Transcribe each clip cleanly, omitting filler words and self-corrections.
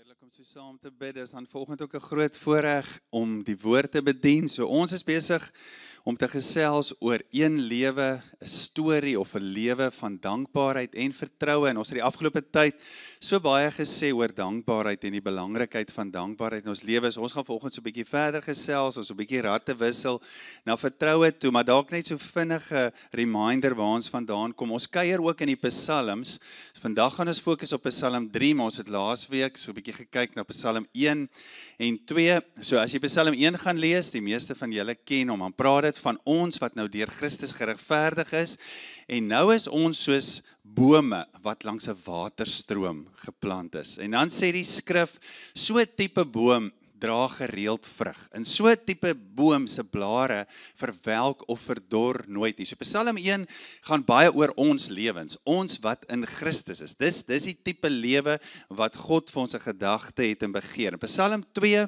Heerlik om so saam te bid. Dit is dan volgende ook 'n groot voorreg om die woord te bedien. So ons is besig om te gesels oor een lewe, 'n storie of 'n lewe van dankbaarheid en vertroue. En ons het die afgelope tyd so baie gesê oor dankbaarheid en die belangrikheid van dankbaarheid in ons lewens. Ons gaan vanoggend so 'n bietjie verder gesels, ons 'n bietjie ratte wissel na vertroue toe, maar dalk net so vinnige reminder waar ons vandaan kom. Ons kuier ook in die Psalms. Vandag gaan ons fokus op Psalm 3, maar ons het laasweek so 'n bietjie gekyk na Psalm 1 en 2. So as jy Psalm 1 gaan lees, die meeste van julle ken hom, dan praat dit van ons wat nou deur Christus geregverdig is. En nou is ons soos bome wat langs 'n waterstroom geplant is. En dan sê die skrif, so 'n tipe boom dra gereeld vrug. En so 'n tipe boom se blare verwelk of verdor nooit nie. So Psalm 1 gaan baie oor ons lewens, ons wat in Christus is. Dis die tipe lewe wat God vir ons 'n gedagte het en begeer. En Psalm 2,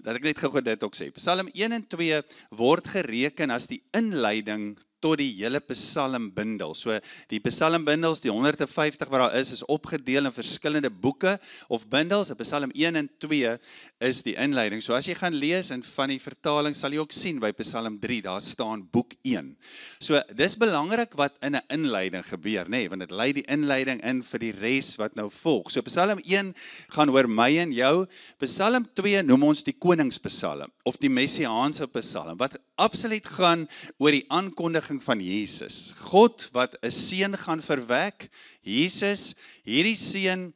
dat ek net gou dit ook sê. Psalm 1 en 2 word gereken as die inleiding tot die hele psalmbundel. So die psalmbundels, die 150 wat daar is opgedeel in verskillende boeke of bundels. En Psalm 1 en 2 is die inleiding. So as jy gaan lees en van die vertaling sal jy ook sien by Psalm 3, daar staan boek 1. So dis belangrik wat in 'n inleiding gebeur, nê, want dit lei die inleiding in vir die res wat nou volg. So Psalm 1 gaan oor my en jou. Psalm 2 noem ons die koningspsalm of die messiaanse psalm wat absoluut gaan oor die aankondiging van Jesus. God wat 'n seun gaan verwek, Jesus, hierdie seun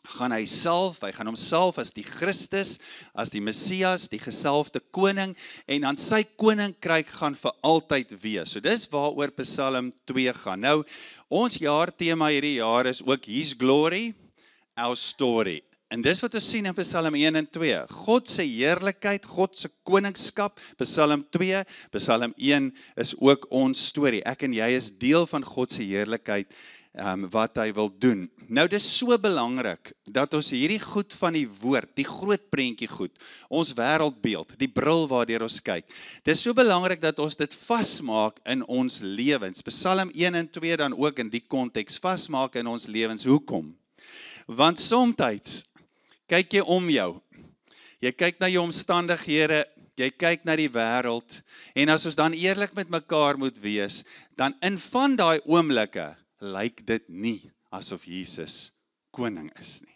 gaan hy gaan hom salf as die Christus, as die Messias, die gesalfde koning, en dan sy koninkryk gaan vir altyd wees. So dis waaroor Psalm 2 gaan. Nou, ons jaartema hierdie jaar is ook His Glory, Our Story. En dis wat ons sien in Psalm 1 en 2. God se heerlikheid, God se koningskap, Psalm 2, Psalm 1 is ook ons storie. Ek en jy is deel van God se heerlikheid wat hy wil doen. Nou dis so belangrik dat ons hierdie goed van die woord, die groot prentjie goed, ons wêreldbeeld, die bril waardeur ons kyk. Dis so belangrik dat ons dit vasmaak in ons lewens. Psalm 1 en 2 dan ook in die konteks vasmaak in ons lewens. Hoekom? Want soms kyk jy om jou, jy kyk na jou omstandighede, jy kyk na die wêreld, en as ons dan eerlik met mekaar moet wees, dan in van daai oomblikke lyk dit nie asof Jesus koning is nie.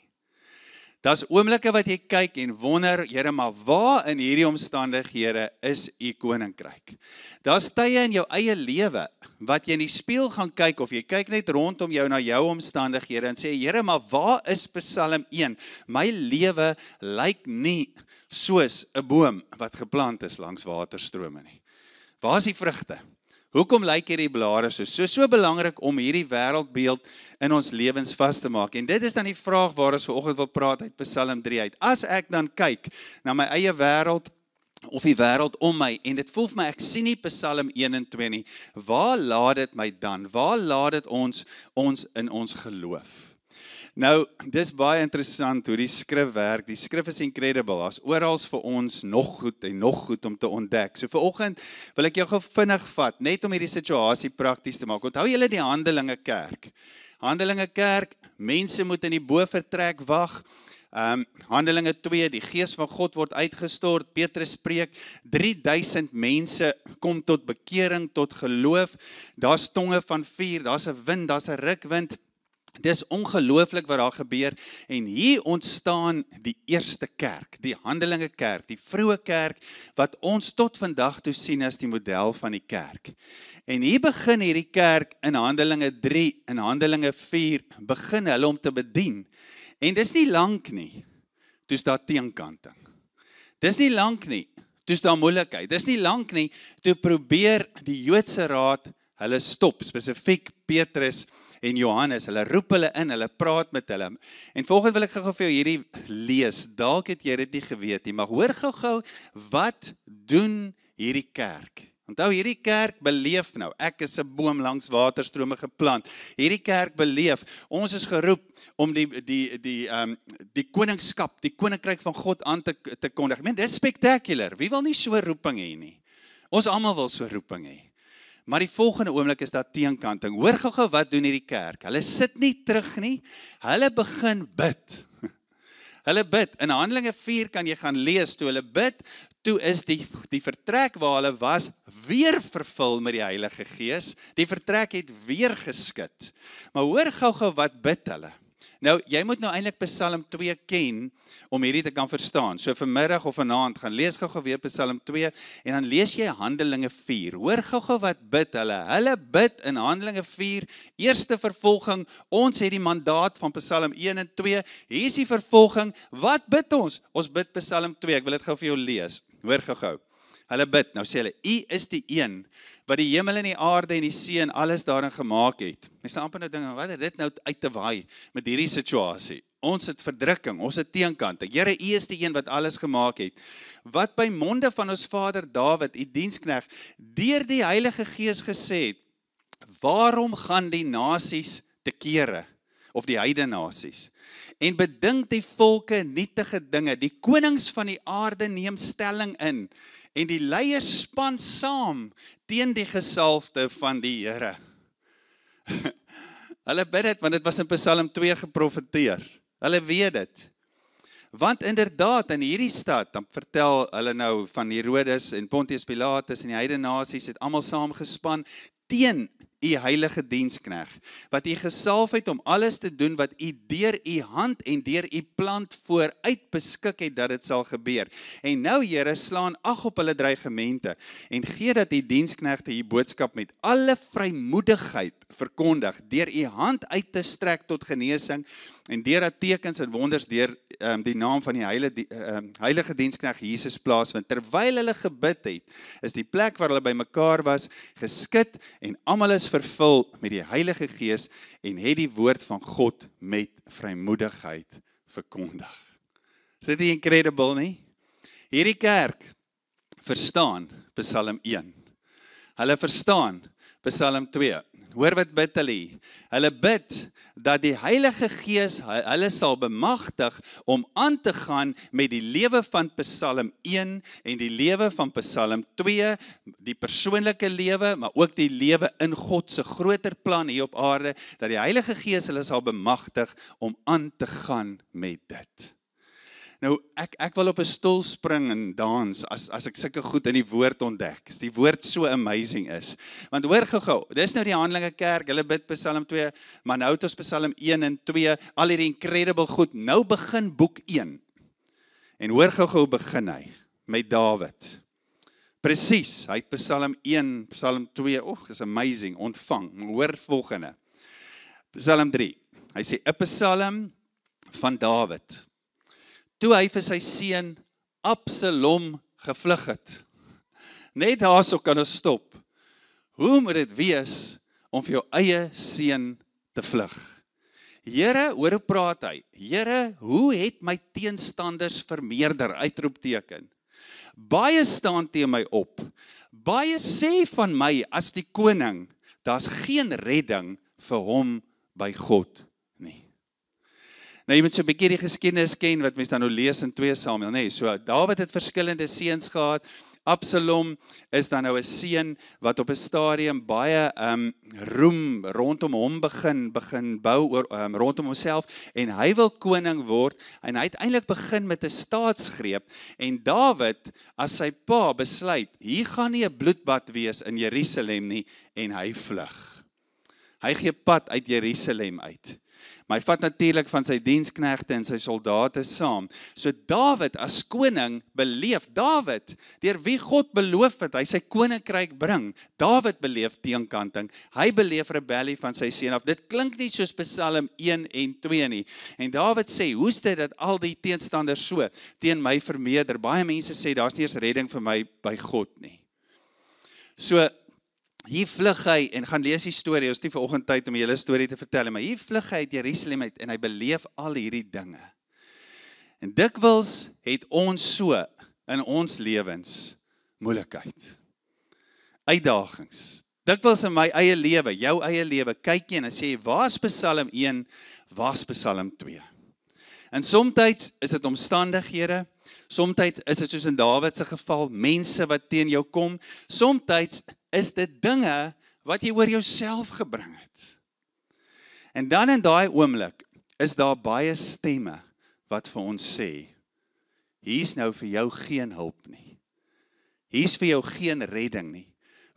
Daar's oomblikke wat jy kyk en wonder, Here, maar waar in hierdie omstandighede is u koninkryk? Daar's tye in jou eie lewe wat jy in die spieël gaan kyk of jy kyk net rondom jou na jou omstandighede en sê, Here, maar waar is Psalm 1? My lewe lyk nie soos 'n boom wat geplant is langs waterstrome nie. Waar is die vrugte? Hoekom lyk hierdie blare so? So belangrik om hierdie wêreldbeeld in ons lewens vas te maak. En dit is dan die vraag waar ons vanoggend wil praat uit Psalm 3 uit. As ek dan kyk na my eie wêreld of die wêreld om my, en dit voel vir my, ek sien nie Psalm 1 en 2 nie, waar laat dit my dan? Waar laat dit ons in ons geloof? Nou, dis baie interessant hoe die skrif werk. Die skrif is incredible. Daar's oral vir ons nog goed om te ontdek. So vanoggend wil ek jou gou vinnig vat, net om hierdie situasie prakties te maak. Onthou julle die Handelinge kerk? Handelinge kerk, mense moet in die bovertrek wag. Handelinge 2, die gees van God word uitgestort, Petrus preek, 3000 mense kom tot bekering, tot geloof, daar's tonge van vuur, daar's 'n wind, daar's 'n rukwind. Dis ongelooflik wat daar gebeur, en hier ontstaan die eerste kerk, die Handelinge kerk, die vroeë kerk, wat ons tot vandag toe sien as die model van die kerk. En hier begin hierdie kerk in Handelinge 3, in Handelinge 4, begin hulle om te bedien. En dis nie lank nie, toe's daar teenkanting. Dis nie lank nie, toe's daar moeilikheid. Dis nie lank nie, toe probeer die Joodse raad hulle stop, spesifiek Petrus en Johannes, hulle roep hulle in, hulle praat met hulle. En volgende wil ek gou vir jou hierdie lees, dalk het jy dit nie geweet nie, maar hoor gou, wat doen hierdie kerk? Onthou, hierdie kerk beleef nou, ek is 'n boom langs waterstrome geplant. Hierdie kerk beleef, ons is geroep om die koningskap, die koninkryk van God aan te kondig. Ek meen, dis spectacular. Wie wil nie so 'n roeping hê nie? Ons almal wil so 'n roeping hê. Maar die volgende oomblik is daar teenkanting. Hoor gou wat doen hierdie kerk. Hulle sit nie terug nie, hulle begin bid. Hulle bid. In Handelinge 4 kan jy gaan lees, toe hulle bid, toe is die vertrek waar hulle was, weer vervul met die Heilige Gees. Die vertrek het weer geskit. Maar hoor gou wat bid hulle. Nou, jy moet nou eintlik Psalm 2 ken, om hierdie te kan verstaan. So vanmiddag of vanaand, gaan lees gou weer Psalm 2, en dan lees jy Handelinge 4. Hoor gou wat bid hulle. Hulle bid in Handelinge 4, eerste vervolging, ons het die mandaat van Psalm 1 en 2, hier is die vervolging, wat bid ons? Ons bid Psalm 2, ek wil dit gou vir jou lees. Hoor gou. Hulle bid, nou sê hulle, U is die een, wat die hemel en die aarde en die see en alles daarin gemaak het. Mens staan amper nou ding, wat het dit nou uit te waai met hierdie situasie? Ons het verdrukking, ons het teenkante. Here, U is die een wat alles gemaak het. Wat by monde van ons vader Dawid, U diensknegt, deur die Heilige Gees gesê het, waarom gaan die nasies te kere, of die heidenasies, en bedink die volke nietige dinge, die konings van die aarde neem stelling in, en die leiers span saam teen die gesalfde van die Here. Hulle bid dit, want dit was in Psalm 2 geprofeteer. Hulle weet dit. Want inderdaad, in hierdie stad, dan vertel hulle nou van Herodes en Pontius Pilatus en die heidenasies het almal saamgespan teen U heilige diensknegt, wat U gesalf het om alles te doen wat U deur U hand en deur U plan vooruit beskik het dat dit sal gebeur. En nou, Here, slaan ag op hulle dreigemente en gee dat U diensknegte U boodskap met alle vrymoedigheid verkondig, deur U hand uit te strek tot genesing en deur dat tekens en wonders deur die naam van die heilige diensknegt Jesus plaasvind. Terwyl hulle gebid het, is die plek waar hulle bymekaar was geskit en almal is vervul met die Heilige Gees en het die woord van God met vrymoedigheid verkondig. Is dit nie incredible nie? Hierdie kerk verstaan Psalm 1. Hulle verstaan Psalm 2. Hoor wat bid hulle? Hulle bid dat die Heilige Gees hulle sal bemagtig om aan te gaan met die lewe van Psalm 1 en die lewe van Psalm 2, die persoonlike lewe, maar ook die lewe in God se groter plan hier op aarde, dat die Heilige Gees hulle sal bemagtig om aan te gaan met dit. Nou, ek wil op 'n stoel spring en dans as ek sulke goed in die woord ontdek. As die woord so amazing is. Want hoor gou, dis nou die Handelinge kerk, hulle bid Psalm 2, maar nou het ons Psalm 1 en 2, al hierdie incredible goed. Nou begin boek 1. En hoor gou begin hy met Dawid. Presies, hy het Psalm 1, Psalm 2, is amazing, ontvang. Hoor volgende. Psalm 3. Hy sê 'n Psalm van Dawid. Toe hy vir sy seun Absalom gevlug het. Net daarso kan ons stop. Hoe moet dit wees om vir jou eie seun te vlug? Here, hoor hoe praat hy? Here, hoe het my teenstanders vermeerder? Uitroepteken. Baie staan teen my op. Baie sê van my as die koning, daar's geen redding vir hom by God nie. Nou, jy moet so 'n bietjie die geskiedenis ken, wat mens dan nou lees in 2 Samuel, nee, so, Dawid het verskillende seuns gehad, Absalom is dan nou 'n seun, wat op 'n stadium baie roem rondom hom begin bou, rondom homself, en hy wil koning word, en hy het eintlik begin met 'n staatsgreep, en Dawid, as sy pa besluit, hier gaan nie 'n bloedbad wees in Jerusalem nie, en hy vlug. Hy gee pad uit Jerusalem uit. Maar hy vat natuurlik van sy diensknegte en sy soldate saam. So Dawid as koning beleef, Dawid, deur wie God beloof het, hy sy koninkryk bring, Dawid beleef teenkanting, hy beleef rebellie van sy seun af. Dit klink nie soos Psalm 1 en 2 nie. En Dawid sê, hoe is dit dat al die teenstanders so teen my vermeerder? Baie mense sê, daar's nie eens redding vir my by God nie. So, hier vlug hy, en gaan lees die storie, ons het nie vanoggend tyd om die hele storie te vertel, maar hier vlug hy uit Jerusalem uit, en hy beleef al hierdie dinge. En dikwels het ons so, in ons lewens, moeilikheid, uitdagings, dikwels in my eie lewe, jou eie lewe, kyk jy en sê, waar's Psalm 1, waar's Psalm 2? En somtyds is dit omstandighede, somtyds is dit soos in Dawid se geval, mense wat teen jou kom, somtyds is dit dinge wat jy oor jouself gebring het. En dan in daai oomblik is daar baie stemme wat vir ons sê, hier is nou vir jou geen hulp nie. Hier is vir jou geen redding nie.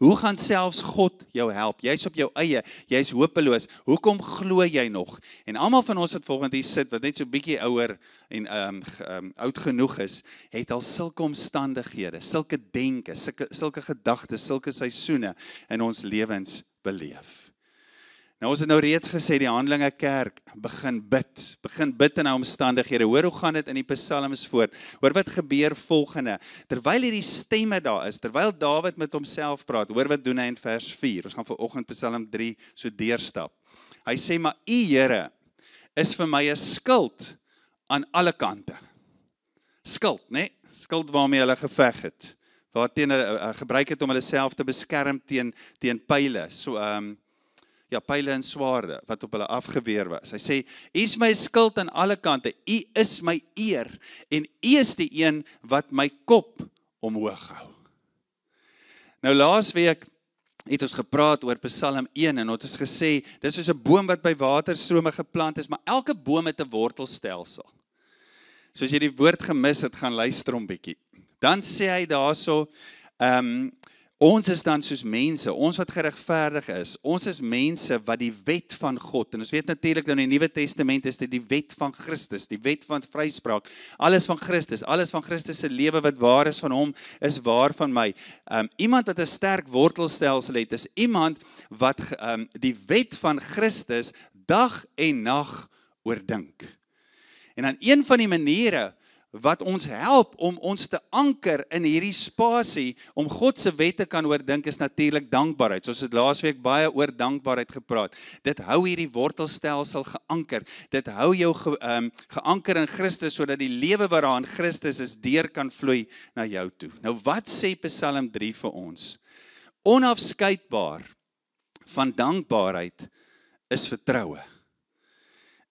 Hoe gaan selfs God jou help? Jy's op jou eie, jy's hopeloos. Hoekom glo jy nog? En almal van ons wat volgende hier sit, wat net so bietjie ouer en oud genoeg is, het al sulke omstandighede, sulke denke, sulke gedagtes, sulke seisoene in ons lewens beleef. Nou ons het nou reeds gesê, die Handelinge Kerk begin bid in die omstandighede. Hoor hoe gaan dit in die psalms voort. Hoor wat gebeur volgende. Terwyl hierdie stemme daar is, terwyl Dawid met homself praat, hoor wat doen hy in vers 4. Ons gaan vanoggend Psalm 3 so deurstap. Hy sê, maar U Here is vir my 'n skild aan alle kante. Skild, né? Skild waarmee hulle geveg het. Waarteen hulle gebruik het om hulle self te beskerm teen pile. So pyle en swaarde wat op hulle afgeweer was. Hy sê, U is my skild aan alle kante, U is my eer, en U is die een wat my kop omhoog hou. Nou laasweek het ons gepraat oor Psalm 1 en ons gesê, dis soos 'n boom wat by waterstrome geplant is, maar elke boom het 'n wortelstelsel. Soos jy die woord gemis het, gaan luister om bietjie. Dan sê hy daarso, ons is dan soos mense, ons wat geregverdig is, ons is mense wat die wet van God, en ons weet natuurlik nou in die Nuwe Testament is dit die wet van Christus, die wet van vryspraak, alles van Christus se lewe wat waar is van hom, is waar van my. Iemand wat 'n sterk wortelstelsel het, is iemand wat die wet van Christus dag en nag oordink. En dan een van die maniere wat ons help om ons te anker in hierdie spasie, om God se wet te kan oordink, is natuurlik dankbaarheid. Soos het laasweek baie oor dankbaarheid gepraat. Dit hou hierdie wortelstelsel geanker. Dit hou jou geanker in Christus, sodat die lewe wat daar in Christus is, deur kan vloei na jou toe. Nou wat sê Psalm 3 vir ons? Onafskeidbaar van dankbaarheid is vertroue.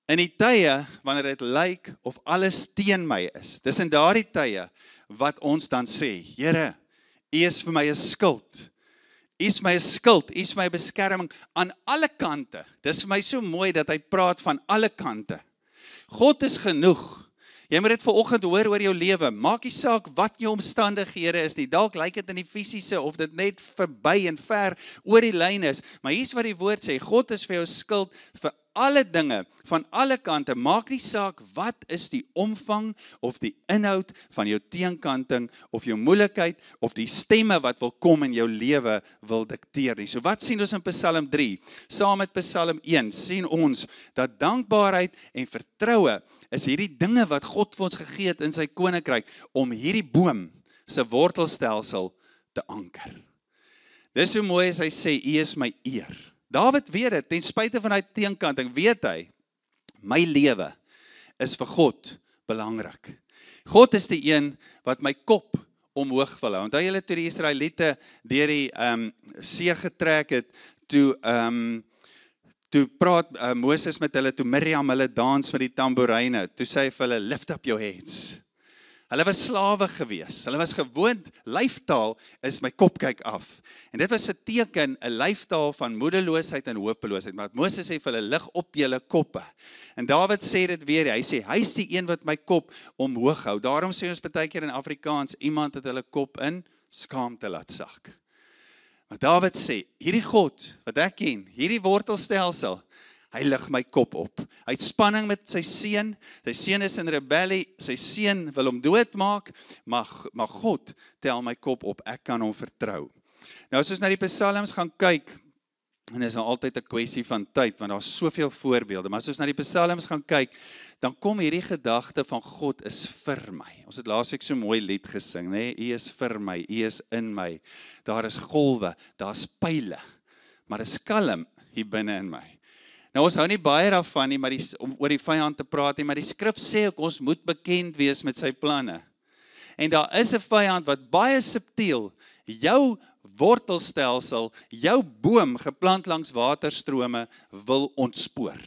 In die tye, wanneer dit lyk of alles teen my is, dis in daardie tye wat ons dan sê, Here, U is vir my 'n skild. U is my 'n skild, U is my beskerming aan alle kante. Dis vir my so mooi dat hy praat van alle kante. God is genoeg. Jy moet dit vanoggend hoor oor jou lewe. Maak nie saak wat jou omstandighede is nie. Dalk lyk dit in die fisiese of dit net verby en ver oor die lyn is. Maar hier's wat die woord sê, God is vir jou skild vir alle dinge, van alle kante. Maak nie saak wat is die omvang of die inhoud van jou teenkanting of jou moeilikheid of die stemme wat wil kom in jou lewe wil dikteer nie. So wat sien ons in Psalm 3? Saam met Psalm 1 sien ons dat dankbaarheid en vertroue is hierdie dinge wat God vir ons gegee het in sy koninkryk om hierdie boom se wortelstelsel te anker. Dis so mooi as hy sê, U is my eer. Dawid weet dit, ten spyte van hy teenkanting, weet hy, my lewe is vir God belangrik. God is die een wat my kop omhoog wil hou. Onthou julle toe die Israeliete deur die see getrek het, toe praat Moses met hulle, toe Miriam hulle dans met die tamboeryne, toe sê hy vir hulle, lift up your heads. Hulle was slawe gewees, hulle was gewoond, lyftaal is my kop kyk af. En dit was 'n teken, 'n lyftaal van moedeloosheid en hopeloosheid. Maar Moses sê vir hulle, lig op julle koppe. En Dawid sê dit weer, hy sê, hy is die een wat my kop omhoog hou. Daarom sê ons baie keer in Afrikaans, iemand het hulle kop in skaamte laat sak. Maar Dawid sê, hierdie God wat ek ken, hierdie wortelstelsel, hy lig my kop op. Hy het spanning met sy seun is in rebellie, sy seun wil hom doodmaak, maar God tel my kop op, ek kan hom vertrou. Nou as ons na die psalms gaan kyk, en dit is nou altyd 'n kwessie van tyd, want daar is soveel voorbeelde, maar as ons na die psalms gaan kyk, dan kom hierdie gedagte van God is vir my. Ons het laasweek so mooi lied gesing, né? U is vir my, U is in my. Daar is golwe, daar is pyle, maar dit is kalm hier binne in my. Nou ons hou nie baie daarvan nie, om oor die vyand te praat nie, maar die skrif sê ook, ons moet bekend wees met sy planne. En daar is 'n vyand wat baie subtiel, jou wortelstelsel, jou boom geplant langs waterstrome wil ontspoor.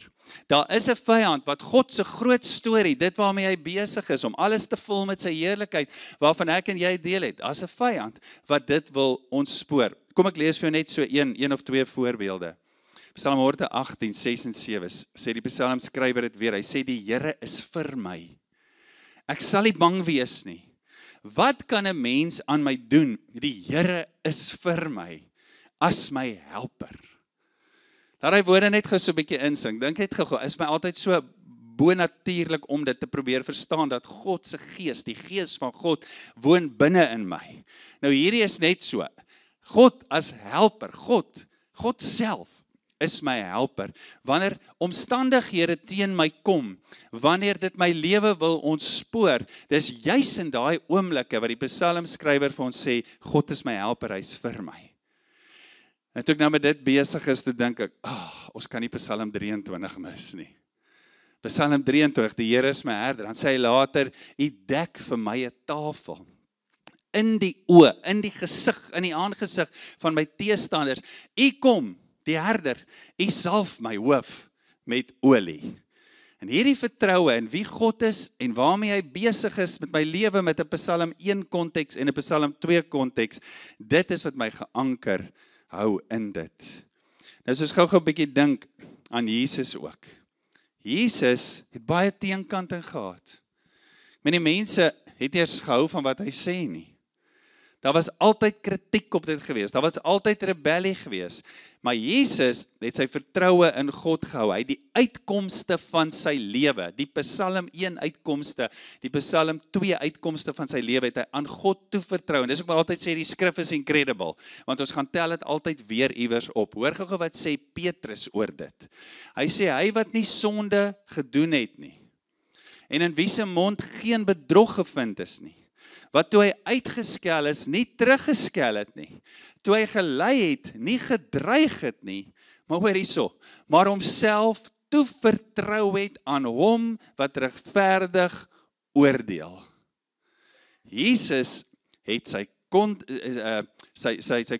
Daar is 'n vyand wat God se groot storie, dit waarmee hy besig is, om alles te vul met sy heerlikheid, waarvan ek en jy deel het, as 'n vyand wat dit wil ontspoor. Kom ek lees vir jou net so een of twee voorbeelde. Psalm 118, 6 en 7 sê die psalmskrywer dit weer, hy sê die Here is vir my. Ek sal nie bang wees nie. Wat kan 'n mens aan my doen? Die Here is vir my as my helper. Laat hy woorde net gou so 'n bietjie insink. Dink net gou, is my altyd so bonatuurlik om dit te probeer verstaan, dat God se gees, die gees van God, woon binne in my. Nou hierdie is net so, God as helper, God self is my helper. Wanneer omstandighede teen my kom, wanneer dit my lewe wil ontspoor, dis juis in daai oomblikke wat die psalmskrywer vir ons sê, God is my helper, hy is vir my. En toe ek nou met dit besig is, toe dink ek, ons kan nie Psalm 23 mis nie. Psalm 23, die Here is my herder, dan sê hy later, U dek vir my 'n tafel, in die oë, in die gesig, in die aangesig van my teestanders. U kom, die herder, U salf my hoof met olie. En hierdie vertroue in wie God is en waarmee hy besig is met my lewe met 'n Psalm 1 konteks en 'n Psalm 2 konteks, dit is wat my geanker hou in dit. Nou soos gou-gou 'n bietjie dink aan Jesus ook. Jesus het baie teenkanting gehad. Die mense het nie eers gehou van wat hy sê nie. Daar was altyd kritiek op dit gewees, daar was altyd rebellie gewees, maar Jesus het sy vertroue in God gehou, hy het die uitkomste van sy lewe, die Psalm 1 uitkomste, die Psalm 2 uitkomste van sy lewe, het hy aan God toevertrou, en dis ook maar altyd sê, die skrif is incredible, want ons gaan tel dit altyd weer iewers op. Hoor gou wat sê Petrus oor dit. Hy sê, hy wat nie sonde gedoen het nie, en in wie se mond geen bedrog gevind is nie, wat toe hy uitgeskel is, nie teruggeskel het nie, toe hy gelei het, nie gedreig het nie, maar hoor hierso, maar homself toevertrou het aan hom wat regverdig oordeel. Jesus het sy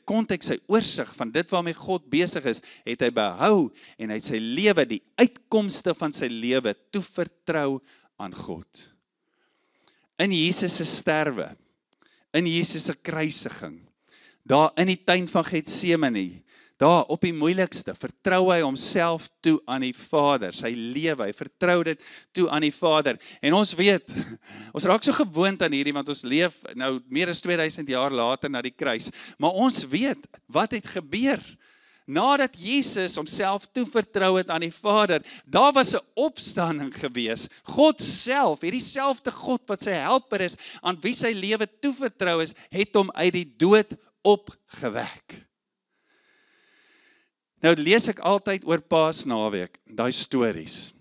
konteks, sy oorsig van dit waarmee God besig is, het hy behou en hy het sy lewe, die uitkomste van sy lewe toevertrou aan God. In Jesus se sterwe, in Jesus se kruisiging, daar in die tuin van Getsemane, daar op die moeilikste, vertrou hy homself toe aan die Vader, sy lewe, hy vertrou dit toe aan die Vader. En ons weet, ons raak so gewoond aan hierdie, want ons leef nou meer as 2000 jaar later na die kruis, maar ons weet, wat het gebeur? Nadat Jesus homself toevertrou het aan die Vader, daar was 'n opstanding gewees. God self, hierdie selfde God wat sy helper is, aan wie sy lewe toevertrou is, het hom uit die dood opgewek. Nou lees ek altyd oor Paasnaweek, daai stories.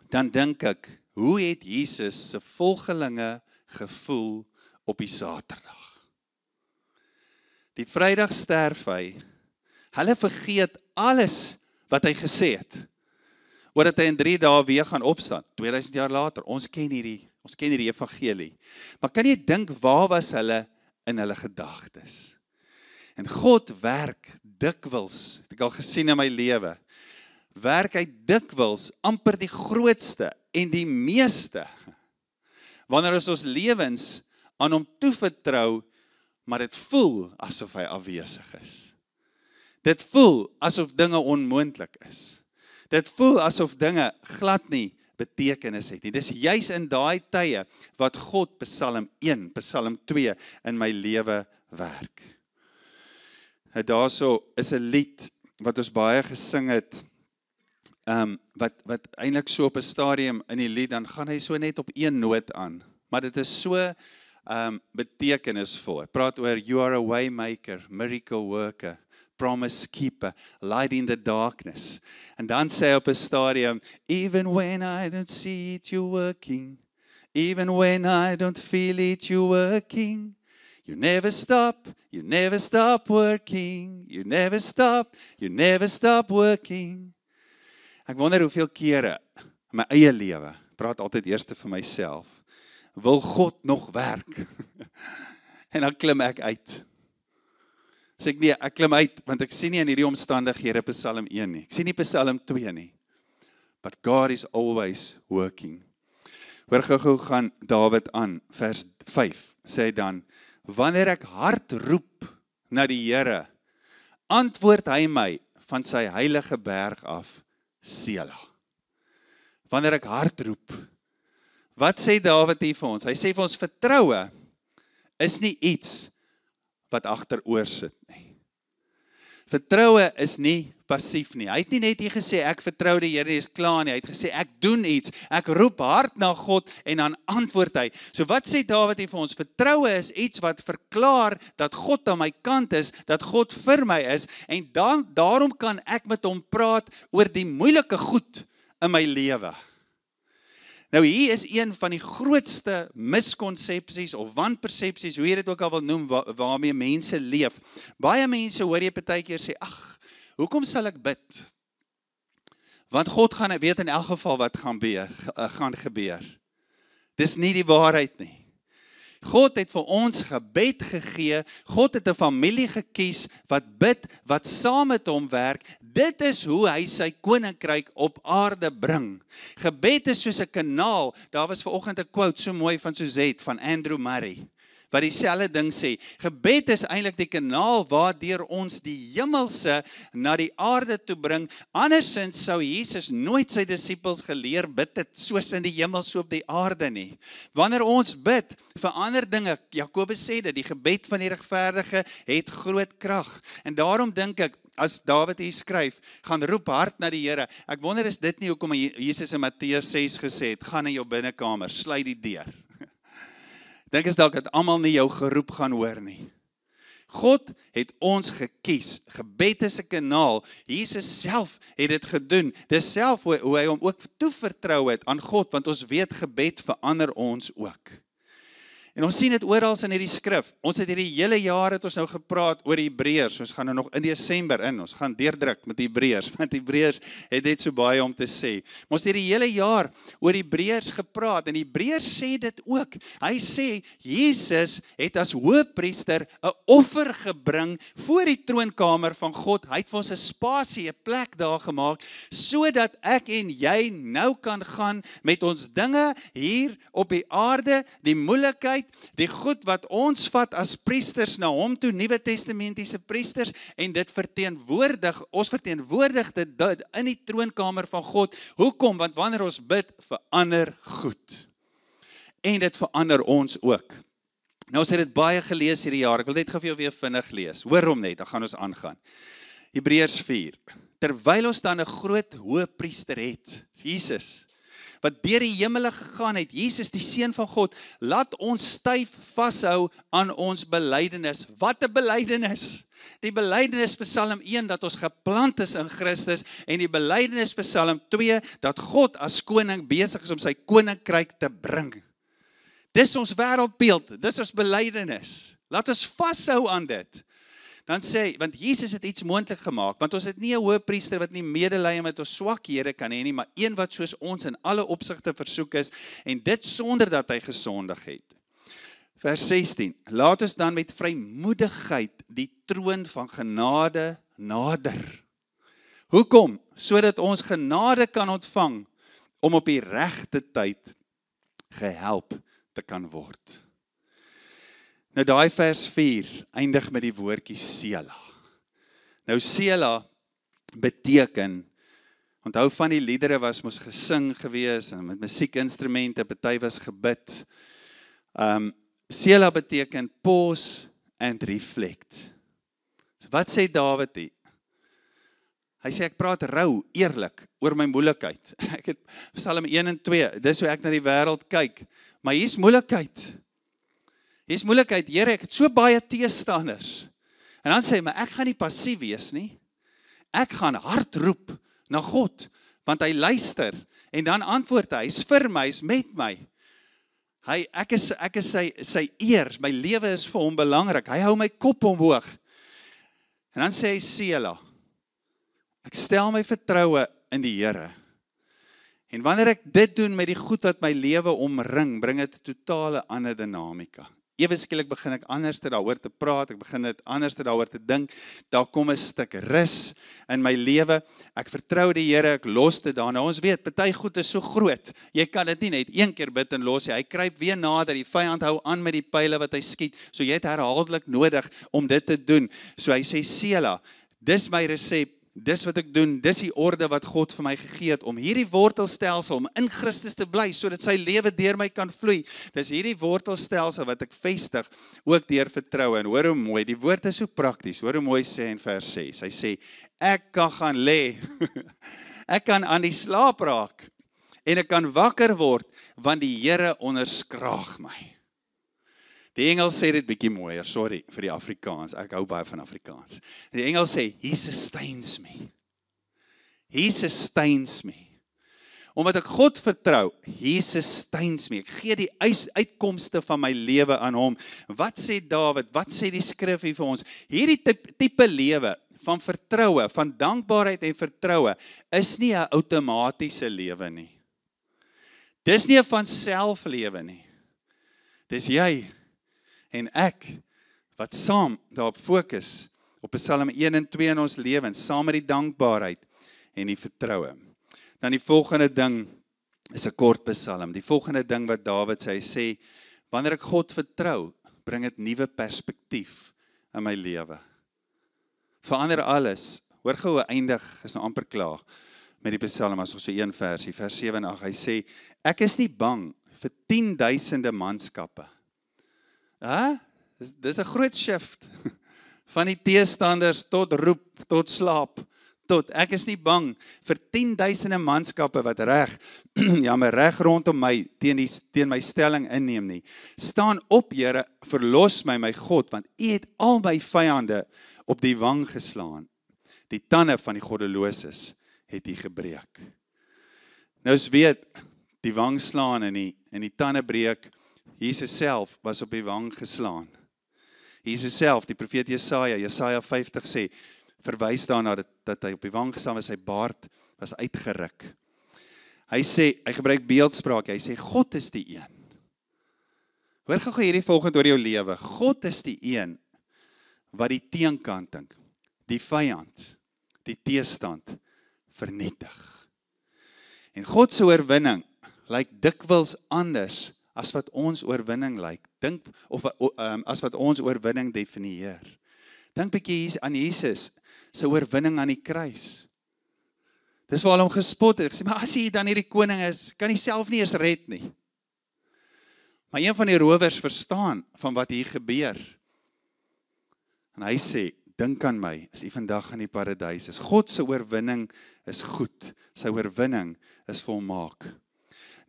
Dan dink ek, hoe het Jesus se volgelinge gevoel op die Saterdag? Die Vrydag sterf hy. Hulle vergeet alles wat hy gesê het, oor dat hy in 3 dae weer gaan opstaan, 2000 jaar later, ons ken hierdie evangelie, maar kan jy dink, waar was hulle in hulle gedagtes? En God werk dikwels, het ek al gesien in my lewe, werk hy dikwels, amper die grootste en die meeste, wanneer ons lewens aan hom toevertrou, maar dit voel asof hy afwesig is. Dit voel asof dinge onmoontlik is. Dit voel asof dinge glad nie betekenis het nie. Dis juis in daai tye wat God Psalm 1, Psalm 2 in my lewe werk. Daarso is 'n lied wat ons baie gesing het, wat eintlik so op 'n stadium in die lied, dan gaan hy so net op een noot aan. Maar dit is so betekenisvol. Hy praat oor you are a way maker, miracle worker, promise keeper, light in the darkness. En dan sê hy op 'n stadium, even when I don't see it, you're working. Even when I don't feel it, you're working. You never stop working. You never stop working. Ek wonder hoeveel kere in my eie lewe, praat altyd eers vir myself, wil God nog werk? En dan klim ek uit. Sê ek nee, ek klim uit, want ek sien nie in hierdie omstandighede Psalm 1 nie. Ek sien nie Psalm 2 nie. But God is always working. Hoor gou gaan Dawid aan, vers 5, sê hy dan, wanneer ek hard roep na die Here, antwoord hy my van sy heilige berg af, Sela. Wanneer ek hard roep, Wat sê Dawid hier vir ons? Hy sê vir ons, vertroue is nie iets wat agteroor sit nie. Vertroue is nie passief nie. Hy het nie net hier gesê, ek vertrou die Here, is klaar nie. Hy het gesê, ek doen iets, ek roep hard na God en dan antwoord hy. So wat sê Dawid hier vir ons? Vertroue is iets wat verklaar dat God aan my kant is, dat God vir my is, en daarom kan ek met hom praat oor die moeilike goed in my lewe. Nou hier is een van die grootste miskonsepsies of wanpersepsies, hoe jy dit ook al wil noem, waarmee mense leef. Baie mense hoor jy partykeer sê, ag, hoekom sal ek bid? Want God gaan weet in elk geval wat gaan gebeur. Dis nie die waarheid nie. God het vir ons gebed gegee, God het 'n familie gekies wat bid, wat saam met hom werk. Dit is hoe hy sy koninkryk op aarde bring. Gebed is soos 'n kanaal. Daar was vanoggend 'n quote so mooi van Suzette van Andrew Murray, wat dieselfde ding sê. Gebed is eintlik die kanaal waardeur ons die hemelse na die aarde toe bring. Andersins sou Jesus nooit sy disippels geleer bid het soos in die hemel so op die aarde nie. Wanneer ons bid, verander dinge. Jakobus sê dit, die gebed van die regverdige het groot krag. En daarom dink ek, as Dawid hier skryf, gaan roep hard na die Here. Ek wonder is dit nie hoekom Jesus in Matteus 6 gesê het, gaan in jou binnekamer, sluit die deur. Dink is dalk dat almal nie jou geroep gaan hoor nie. God het ons gekies. Gebed is 'n kanaal. Jesus self het dit gedoen. Dis self hoe hy hom ook toevertrou het aan God, want ons weet gebed verander ons ook. En ons sien dit oral in hierdie skrif. Ons het hierdie hele jaar het ons nou gepraat oor die Hebreërs. Ons gaan nou nog in Desember in. Ons gaan deurdruk met die Hebreërs, want die Hebreërs het net so baie om te sê. Maar ons het hierdie hele jaar oor die Hebreërs gepraat en die Hebreërs sê dit ook. Hy sê Jesus het as hoëpriester 'n offer gebring voor die troonkamer van God. Hy het vir ons 'n spasie, 'n plek daar gemaak sodat ek en jy nou kan gaan met ons dinge hier op die aarde, die moeilikheid, die goed wat ons vat as priesters na hom toe, Nuwe Testamentiese priesters, en dit ons verteenwoordig dit in die troonkamer van God. Hoekom? Want wanneer ons bid, verander goed. En dit verander ons ook. Nou, ons het dit baie gelees hierdie jaar, ek wil net gou vir jou weer vinnig lees. Hoor hom net, dan gaan ons aangaan. Hebreërs 4. Terwyl ons dan 'n groot hoëpriester het, Jesus, wat deur die hemele gegaan het, Jesus die Seun van God, laat ons styf vashou aan ons belydenis. Wat 'n belydenis! Die belydenis Psalm 1, dat ons geplant is in Christus, en die belydenis Psalm 2, dat God as koning besig is om sy koninkryk te bring. Dis ons wêreldbeeld, dis ons belydenis. Laat ons vashou aan dit. Dan sê, want Jesus het iets moontlik gemaak, want ons het nie 'n hoëpriester wat nie medelee met ons swakhede kan hê nie, maar een wat soos ons in alle opsigte versoek is, en dit sonder dat hy gesondig het. Vers 16, laat ons dan met vrymoedigheid die troon van genade nader. Hoekom? Sodat ons genade kan ontvang, om op die regte tyd gehelp te kan word. Nou daai vers 4 eindig met die woordjie Sela. Nou Sela beteken, onthou van die liedere was mos gesing gewees, en met musiekinstrumente, party was gebid. Sela beteken pause and reflect. So wat sê Dawid hier? Hy sê ek praat rou, eerlik, oor my moeilikheid. Ek het Psalm 1 en 2, dis hoe ek na die wêreld kyk. Maar hier's moeilikheid. Hier's moeilikheid, Here, ek het so baie teestanders. En dan sê hy, maar ek gaan nie passief wees nie. Ek gaan hard roep na God, want hy luister. En dan antwoord hy, hy's vir my, hy's met my. Ek is sy eer, my lewe is vir hom belangrik. Hy hou my kop omhoog. En dan sê hy, Sela, ek stel my vertroue in die Here. En wanneer ek dit doen met die goed wat my lewe omring, bring dit 'n totale ander dinamika. Ewe skielik begin ek anders daaroor te praat, ek begin dit anders daaroor te dink, daar kom 'n stuk rus in my lewe, ek vertrou die Here, ek los dit daarna. Ons weet, party goed is so groot, jy kan dit nie net een keer bid en los, hy kruip weer nader, die vyand hou aan met die pile wat hy skiet, so jy het herhaaldelik nodig om dit te doen. So hy sê, Sela, dis my resep dis wat ek doen, dis die orde wat God vir my gegee het, om hierdie wortelstelsel, om in Christus te bly, sodat sy lewe deur my kan vloei. Dis hierdie wortelstelsel wat ek vestig, ook deur vertroue. En hoor hoe mooi, die woord is so prakties, hoor hoe mooi sê in vers 6, hy sê, ek kan gaan lê, ek kan aan die slaap raak, en ek kan wakker word, want die Here onderskraag my. Die Engels sê dit bietjie mooier, sorry vir die Afrikaans, ek hou baie van Afrikaans. Die Engels sê, he sustains me. He sustains me. Omdat ek God vertrou, he sustains me. Ek gee die uitkomste van my lewe aan hom. Wat sê Dawid, wat sê die skrif hier vir ons? Hierdie tipe lewe van vertroue, van dankbaarheid en vertroue, is nie 'n outomatiese lewe nie. Dis nie 'n van self lewe nie. Dis jy en ek, wat saam daarop fokus, op Psalm 1 en 2 in ons lewens, saam met die dankbaarheid en die vertroue. Dan die volgende ding is 'n kort psalm. Die volgende ding wat Dawid sê, hy sê, wanneer ek God vertrou, bring dit nuwe perspektief in my lewe. Verander alles. Hoor gou hoe eindig, is nou amper klaar met die psalm, as ons so een versie, vers 7 en 8, hy sê, ek is nie bang vir 10.000 manskappe. Dis 'n groot shift, van die teestanders tot roep, tot slaap, tot ek is nie bang vir 10.000 manskappe wat reg, ja, maar reg rondom my, teen my stelling inneem nie. Staan op, Here, verlos my, my God, want U het al my vyande op die wang geslaan. Die tande van die goddeloses het U gebreek. Nou ons weet, die wang slaan en die tande breek, Jesus self was op die wang geslaan. Jesus self, die profeet Jesaja 50 sê, verwys daarna dat hy op die wang gestaan was, sy baard was uitgeruk. Hy sê, hy gebruik beeldspraak, hy sê, God is die een. Hoor gou hierdie volgende oor jou lewe. God is die een wat die teenkanting, die vyand, die teestand vernietig. En God se oorwinning lyk dikwels anders as wat ons oorwinning lyk. Dink of as wat ons oorwinning definieer. Dink bietjie aan Jesus se oorwinning aan die kruis. Dis waar hom gespot het. Gesê, maar as hy dan hierdie koning is, kan hy self nie eens red nie. Maar een van die rowers verstaan van wat hier gebeur. En hy sê, dink aan my, as jy vandag in die paradys is. God se oorwinning is goed. Sy oorwinning is volmaak.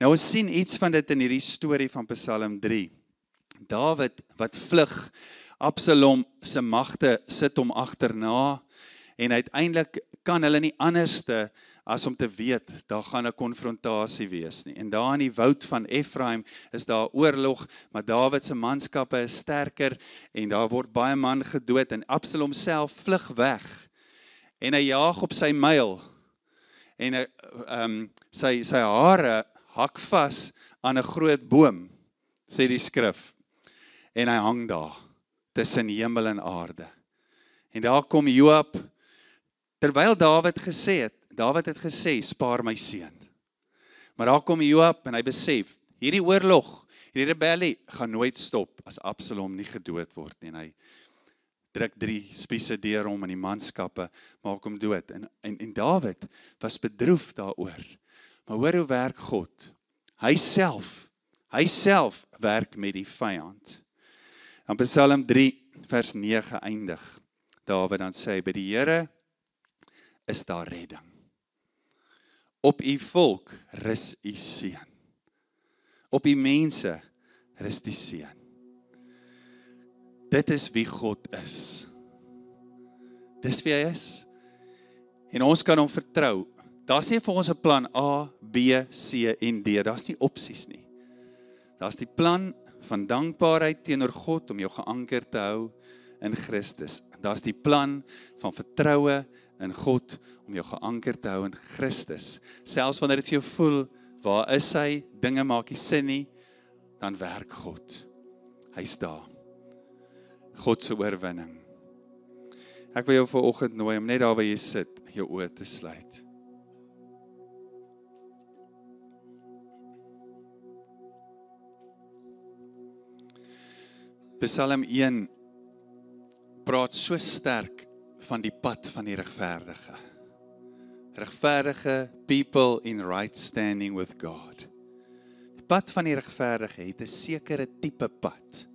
Nou ons sien iets van dit in hierdie storie van Psalm 3. Dawid wat vlug, Absalom se magte sit hom agterna en uiteindelik kan hulle nie anderste as om te weet, daar gaan 'n konfrontasie wees nie. En daar in die woud van Efraim is daar oorlog, maar Dawid se manskappe is sterker en daar word baie man gedood en Absalom self vlug weg en hy jaag op sy myl en sy hare hak vas aan 'n groot boom, sê die skrif, en hy hang daar tussen hemel en aarde. En daar kom Joab, terwyl Dawid het gesê, spaar my seun. Maar daar kom Joab en hy besef, hierdie oorlog, hierdie rebellie gaan nooit stop as Absalom nie gedood word nie. En hy druk 3 spiese deur hom en die manskappe maak hom dood. En Dawid was bedroef daaroor. Maar hoor hoe werk God. Hy self werk met die vyand. En Psalm 3 vers 9 eindig. Dawid dan sê, by die Here is daar redding. Op U volk rus U seën. Op U mense rus die seën. Dit is wie God is. Dis wie hy is. En ons kan hom vertrou. Daar's nie vir ons 'n plan A, B, C en D. Daar's nie opsies nie. Daar's die plan van dankbaarheid teenoor God om jou geanker te hou in Christus. Daar's die plan van vertroue in God om jou geanker te hou in Christus. Selfs wanneer dit vir jou voel, waar is hy? Dinge maak nie sin nie, dan werk God. Hy's daar. God se oorwinning. Ek wil jou vanoggend nooi om net daar waar jy sit, jou oë te sluit. Psalm 1 praat so sterk van die pad van die regverdige. regverdige people in right standing with God. Die pad van die regverdige het 'n sekere tipe pad.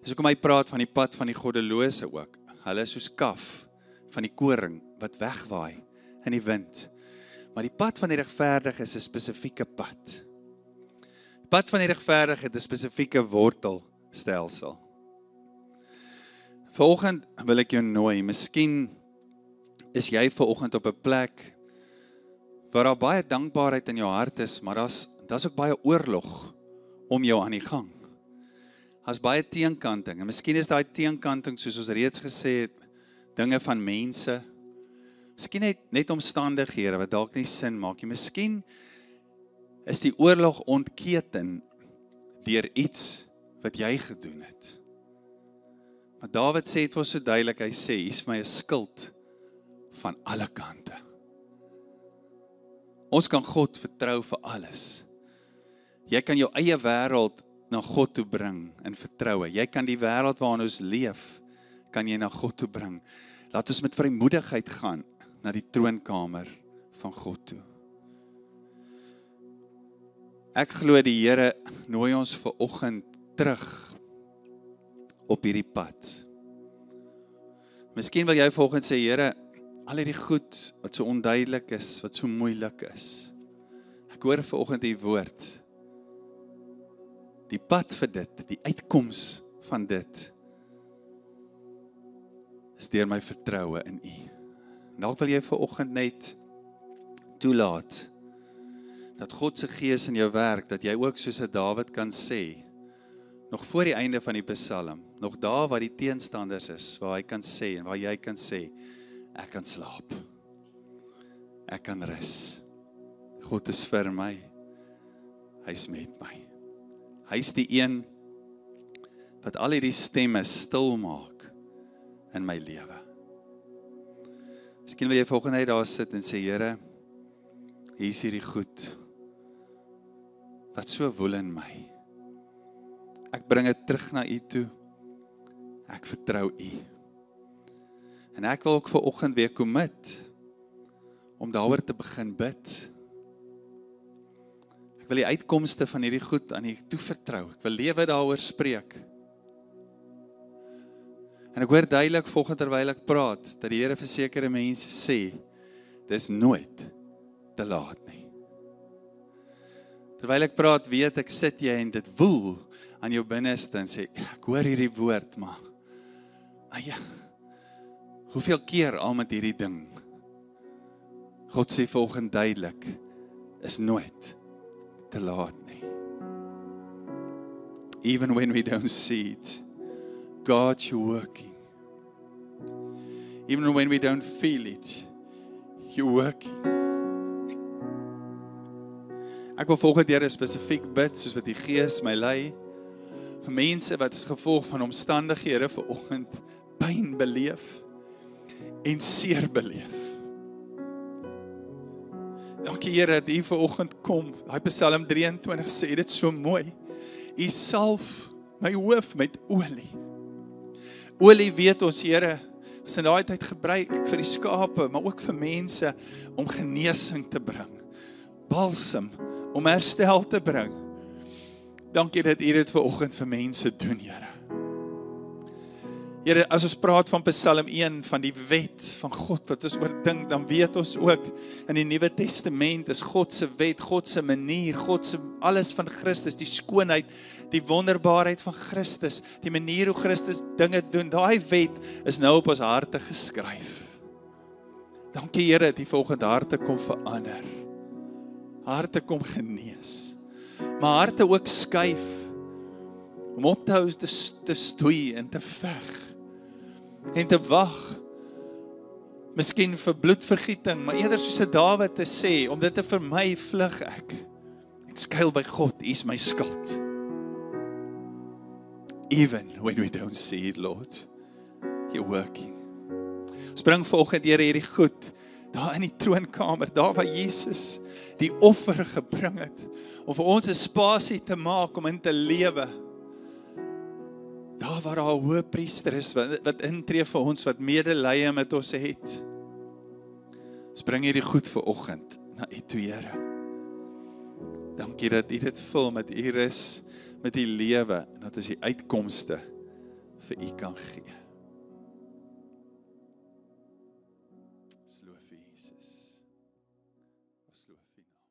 Dis hoekom hy praat van die pad van die goddelose ook. Hulle is soos kaf van die koring wat wegwaai in die wind. Maar die pad van die regverdige is 'n spesifieke pad. Die pad van die regverdige het 'n spesifieke wortelstelsel. Vanoggend wil ek jou nooi, miskien is jy vanoggend op 'n plek waar daar baie dankbaarheid in jou hart is, maar daar's ook baie oorlog om jou aan die gang. Daar's baie teenkanting, en miskien is daai teenkanting, soos ons reeds gesê het, dinge van mense, miskien net omstandighede wat dalk nie sin maak nie. Miskien is die oorlog ontketen deur iets wat jy gedoen het. Maar Dawid sê het vir ons so duidelik, hy sê, hier is vir my 'n skuld van alle kante. Ons kan God vertrou vir alles. Jy kan jou eie wêreld na God toe bring in vertroue. Jy kan die wêreld waarin ons leef, kan jy na God toe bring. Laat ons met vrymoedigheid gaan na die troonkamer van God toe. Ek glo die Here nooi ons vanoggend terug op hierdie pad. Miskien wil jy vanoggend sê, Here, al hierdie goed wat so onduidelik is, wat so moeilik is. Ek hoor vanoggend die woord. Die pad vir dit, die uitkoms van dit, is deur my vertroue in U. Dalk wil jy vanoggend net toelaat dat God se Gees in jou werk, dat jy ook soos 'n Dawid kan sê, nog voor die einde van die Psalm, nog daar waar die teenstanders is, waar hy kan sê en waar jy kan sê, ek kan slaap. Ek kan rus. God is vir my. Hy's met my. Hy's die een wat al hierdie stemme stil maak in my lewe. Miskien wil jy volgende net daar sit en sê, Here, hier is hierdie goed wat so woel in my. Ek bring dit terug na U toe. Ek vertrou U. En ek wil ook vanoggend weer commit om daaroor te begin bid. Ek wil die uitkomste van hierdie goed aan U toevertrou. Ek wil lewe daaroor spreek. En ek hoor duidelik volgens terwyl ek praat, dat die Here vir sekere mense sê, dis nooit te laat nie. Terwyl ek praat, weet ek, sit jy en dit woel aan jou binneste en sê, ek hoor hierdie woord, maar ja, hoeveel keer al met hierdie ding? God sê volgens duidelik, is nooit te laat nie. Even when we don't see it, God, you're working. Even when we don't feel it, you're working. Ek wil volgende Here spesifiek bid, soos wat die Gees my lei, vir mense wat as gevolg van omstandighede vanoggend pyn beleef en seer beleef. Dankie Here dat U vanoggend kom. Daai Psalm 23 sê dit so mooi. U salf my hoof met olie. Olie weet ons Here, is in daai tyd gebruik vir die skape, maar ook vir mense om genesing te bring. Balsam om herstel te bring. Dankie dat U dit vanoggend vir mense doen, Here. Here, as ons praat van Psalm 1, van die wet van God wat ons oordink, dan weet ons ook in die Nuwe Testament is God se wet, God se manier, God se alles van Christus, die skoonheid, die wonderbaarheid van Christus, die manier hoe Christus dinge doen, daai wet is nou op ons harte geskryf. Dankie Here dat U volgende harte kom verander. Harte kom genees. Maar harte ook skuif om op te hou te stoei en te veg en te wag. Miskien vir bloedvergieting, maar eerder soos 'n Dawid te sê, om dit te vermy vlug ek. Ek skuil by God, U is my skild. Even when we don't see it, Lord, you're working. Ons bring vanoggend Here hierdie goed daar in die troonkamer, daar waar Jesus die offer gebring het, om vir ons 'n spasie te maak om in te lewe. Daar waar daar 'n hoëpriester is wat intree vir ons, wat medelee met ons het. Ons bring hierdie goed vir oggend na U toe, Here. Dankie dat U dit vul met U rus, met U lewe, en dat ons die uitkomste vir U kan gee. Ons loof U, Jesus. Ons loof U naam.